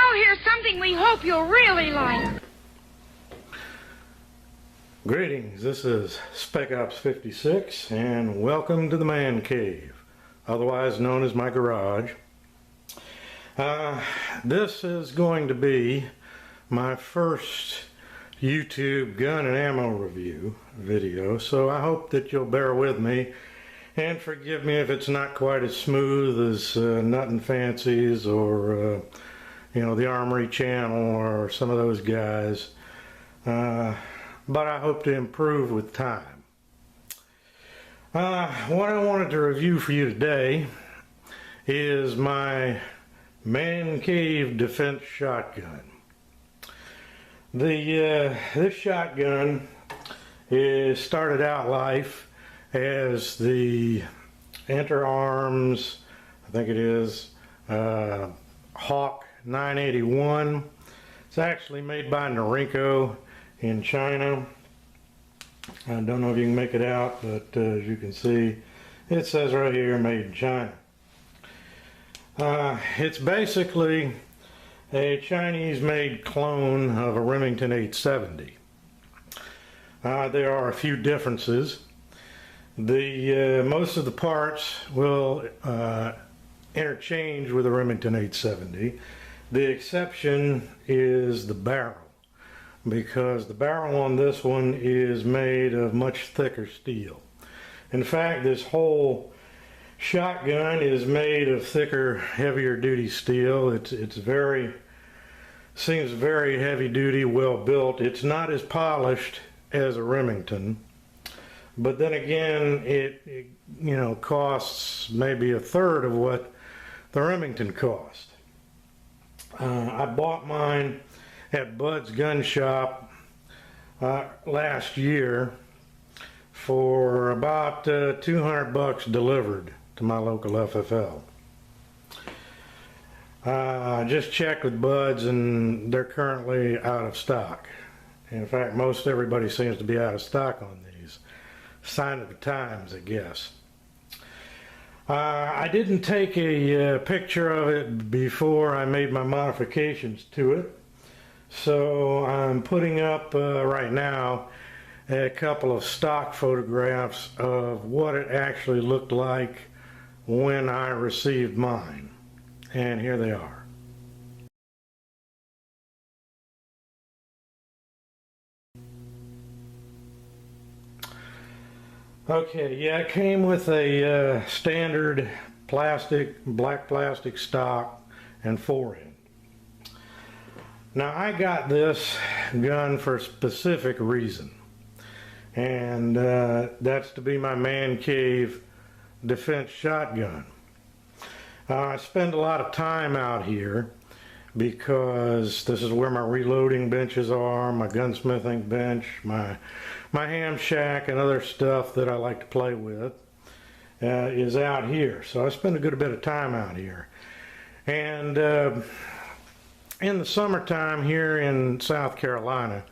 Now here's something we hope you'll really like. Greetings, this is Spec Ops 56 and welcome to the Man Cave, otherwise known as my garage. This is going to be my first YouTube gun and ammo review video, so I hope that you'll bear with me and forgive me if it's not quite as smooth as Nuttin' Fancies or the Armory Channel or some of those guys. But I hope to improve with time. What I wanted to review for you today is my Man Cave Defense Shotgun. This shotgun started out life as the Enter Arms, I think it is, Hawk 981. It's actually made by Norinco in China. I don't know if you can make it out, but as you can see, it says right here, made in China. It's basically a Chinese-made clone of a Remington 870. There are a few differences. Most of the parts will interchange with the Remington 870. The exception is the barrel, because the barrel on this one is made of much thicker steel. In fact, this whole shotgun is made of thicker, heavier duty steel. Seems very heavy duty, well built. It's not as polished as a Remington, but then again, it costs maybe a third of what the Remington cost. I bought mine at Bud's gun shop last year for about $200 delivered to my local FFL. I just checked with Bud's and they're currently out of stock. In fact, most everybody seems to be out of stock on these. Sign of the times, I guess. I didn't take a picture of it before I made my modifications to it. So I'm putting up right now a couple of stock photographs of what it actually looked like when I received mine. And here they are. Okay, yeah, it came with a standard black plastic stock and forend. Now, I got this gun for a specific reason, and that's to be my Man Cave Defense Shotgun. I spend a lot of time out here because this is where my reloading benches are, my gunsmithing bench, my ham shack and other stuff that I like to play with is out here. So I spend a good bit of time out here. And in the summertime here in South Carolina,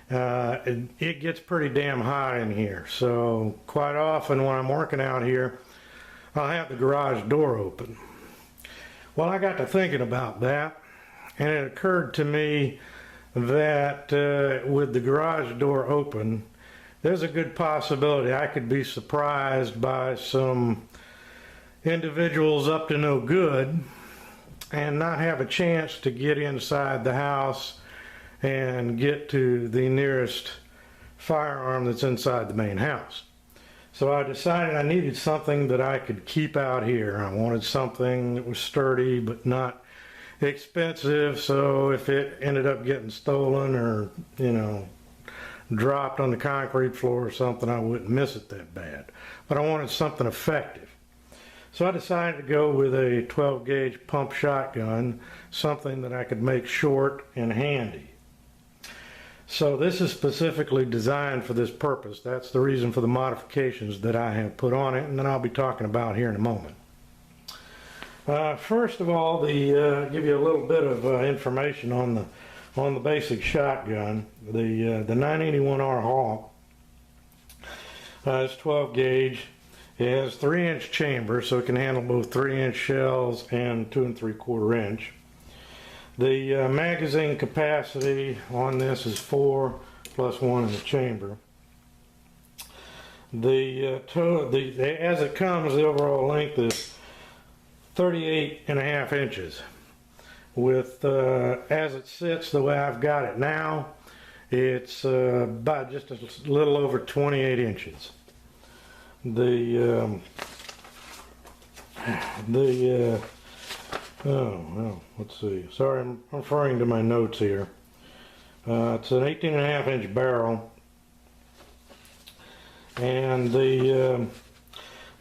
it gets pretty damn hot in here. So quite often when I'm working out here, I'll have the garage door open. Well, I got to thinking about that, and it occurred to me that with the garage door open, there's a good possibility I could be surprised by some individuals up to no good and not have a chance to get inside the house and get to the nearest firearm that's inside the main house. So I decided I needed something that I could keep out here. I wanted something that was sturdy but not expensive, so if it ended up getting stolen or, dropped on the concrete floor or something, I wouldn't miss it that bad. But I wanted something effective. So I decided to go with a 12 gauge pump shotgun, something that I could make short and handy. So this is specifically designed for this purpose. That's the reason for the modifications that I have put on it, and then I'll be talking about here in a moment. First of all, give you a little bit of information on the basic shotgun. The 981R Hawk is 12 gauge. It has 3-inch chamber, so it can handle both 3-inch shells and 2 3/4 inch. The magazine capacity on this is 4 plus 1 in the chamber. As it comes, the overall length is 38.5 inches. With as it sits the way I've got it now, it's about just a little over 28 inches. Oh, well, let's see. Sorry, I'm referring to my notes here. It's an 18.5 inch barrel, and the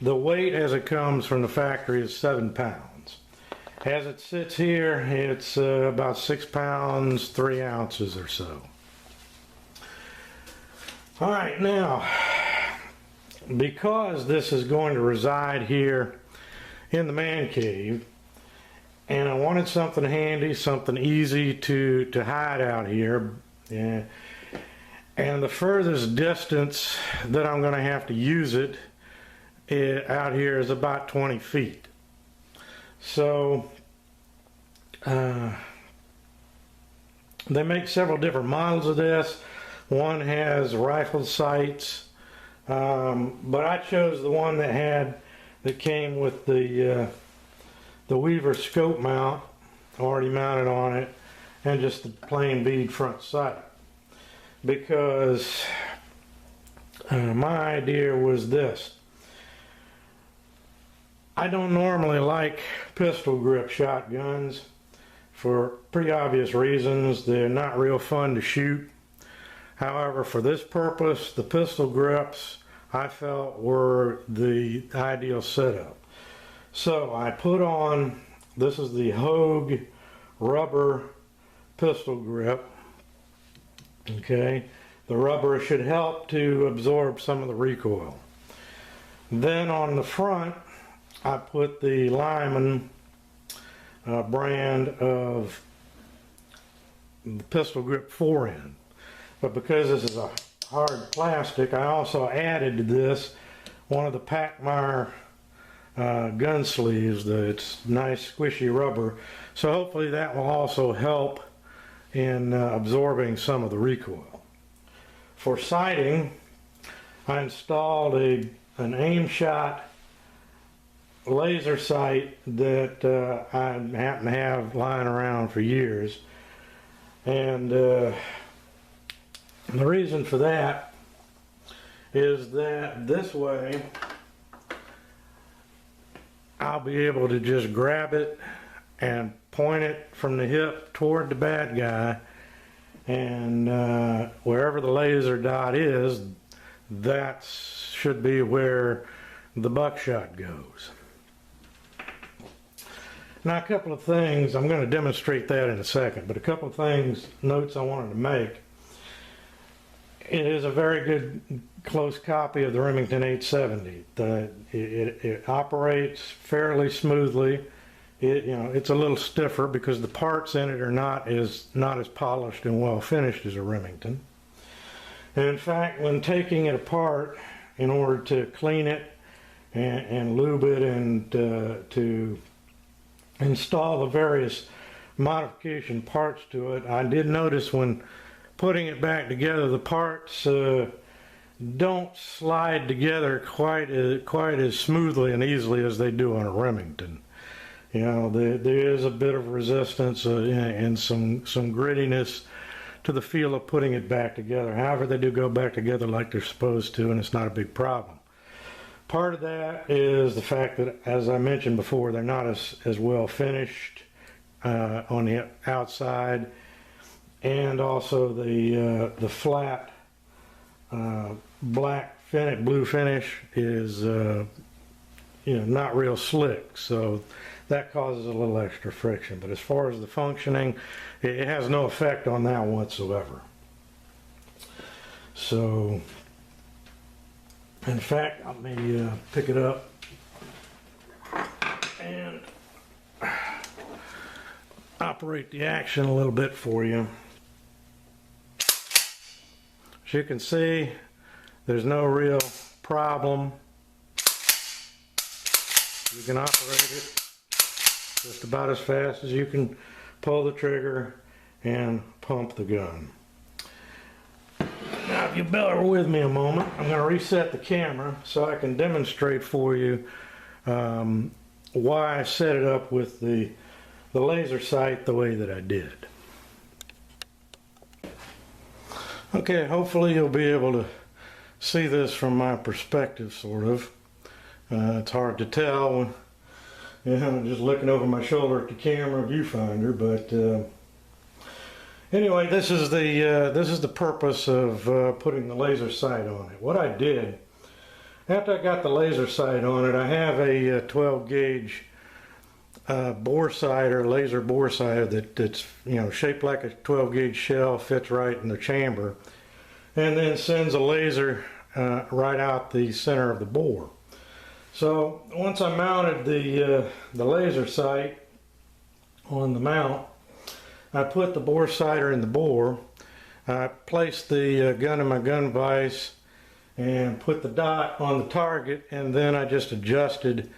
weight as it comes from the factory is 7 pounds. As it sits here, it's about 6 pounds 3 ounces or so. All right, now, because this is going to reside here in the man cave, and I wanted something handy, something easy to hide out here. And the furthest distance that I'm going to have to use it out here is about 20 feet. So they make several different models of this. One has rifle sights, but I chose the one that came with the Weaver scope mount already mounted on it, and just the plain bead front sight, because my idea was this: I don't normally like pistol grip shotguns for pretty obvious reasons. They're not real fun to shoot. However, for this purpose, the pistol grips I felt were the ideal setup. So I put on, this is the Hogue rubber pistol grip. Okay, the rubber should help to absorb some of the recoil. Then on the front, I put the Lyman brand of the pistol grip forend. But because this is a hard plastic, I also added to this one of the Pachmayr gun sleeves. It's nice squishy rubber, so hopefully that will also help in absorbing some of the recoil. For sighting, I installed an aim shot laser sight that I happen to have lying around for years, and the reason for that is that this way I'll be able to just grab it and point it from the hip toward the bad guy, and wherever the laser dot is, that should be where the buckshot goes. Now, a couple of things, I'm going to demonstrate that in a second, but a couple of notes I wanted to make. It is a very good close copy of the Remington 870. It operates fairly smoothly. It's a little stiffer because the parts in it are not as polished and well finished as a Remington. And in fact, when taking it apart in order to clean it and lube it and to install the various modification parts to it, I did notice when putting it back together, the parts don't slide together quite as smoothly and easily as they do on a Remington. There is a bit of resistance and some grittiness to the feel of putting it back together. However, they do go back together like they're supposed to, and it's not a big problem. Part of that is the fact that, as I mentioned before, they're not as well finished on the outside, and also the flat blue finish is not real slick, so that causes a little extra friction. But as far as the functioning, it has no effect on that whatsoever. So, in fact, let me pick it up and operate the action a little bit for you. As you can see, there's no real problem. You can operate it just about as fast as you can pull the trigger, and pump the gun. Now, if you bear with me a moment, I'm going to reset the camera so I can demonstrate for you why I set it up with the laser sight the way that I did. Okay, hopefully you'll be able to see this from my perspective, sort of. It's hard to tell when, you know, just looking over my shoulder at the camera viewfinder, but anyway, this is the purpose of putting the laser sight on it. What I did, after I got the laser sight on it, I have a 12 gauge bore sight, or laser bore sight, that's, you know, shaped like a 12 gauge shell, fits right in the chamber, and then sends a laser right out the center of the bore. So once I mounted the laser sight on the mount, I put the bore sighter in the bore. I placed the gun in my gun vise and put the dot on the target, and then I just adjusted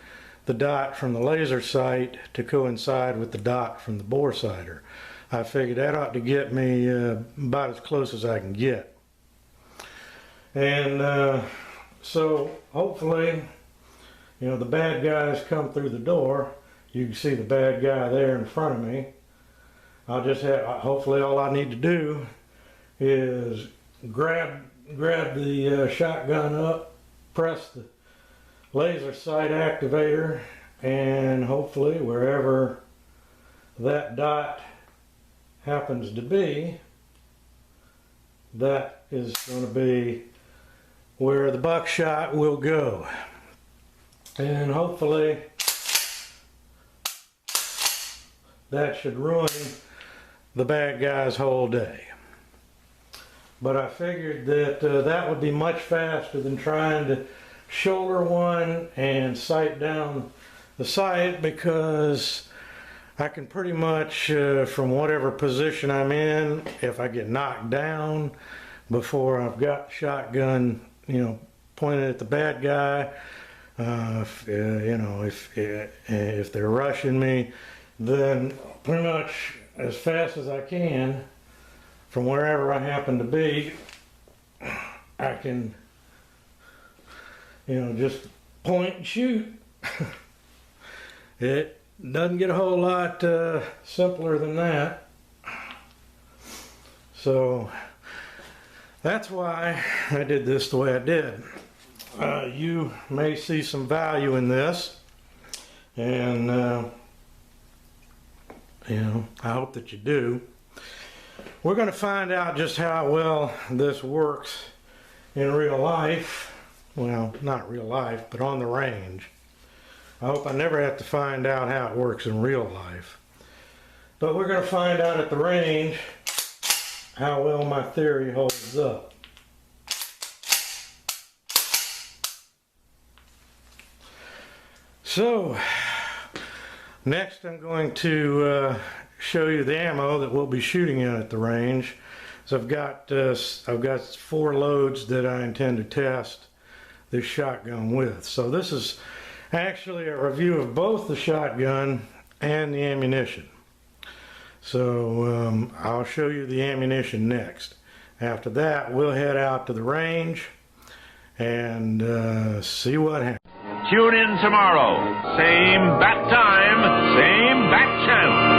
the dot from the laser sight to coincide with the dot from the bore sighter. I figured that ought to get me about as close as I can get. And so hopefully, you know, the bad guys come through the door. You can see the bad guy there in front of me. I'll just have, hopefully all I need to do is grab the shotgun up, press the laser sight activator, and hopefully wherever that dot happens to be, that is going to be where the buckshot will go. And hopefully that should ruin the bad guy's whole day. But I figured that that would be much faster than trying to shoulder one and sight down the sight, because I can pretty much, from whatever position I'm in, if I get knocked down before I've got the shotgun, you know, pointed at the bad guy, you know, if they're rushing me, then pretty much as fast as I can, from wherever I happen to be, I can, you know, just point and shoot. It doesn't get a whole lot simpler than that. So that's why I did this the way I did. You may see some value in this, and you know, I hope that you do. We're going to find out just how well this works in real life. Well, not real life, but on the range. I hope I never have to find out how it works in real life. But we're going to find out at the range how well my theory holds up. So, next I'm going to show you the ammo that we'll be shooting at the range. So I've got 4 loads that I intend to test this shotgun with. So this is actually a review of both the shotgun and the ammunition. So I'll show you the ammunition next. After that, we'll head out to the range and see what happens. Tune in tomorrow. Same bat time, same bat channel.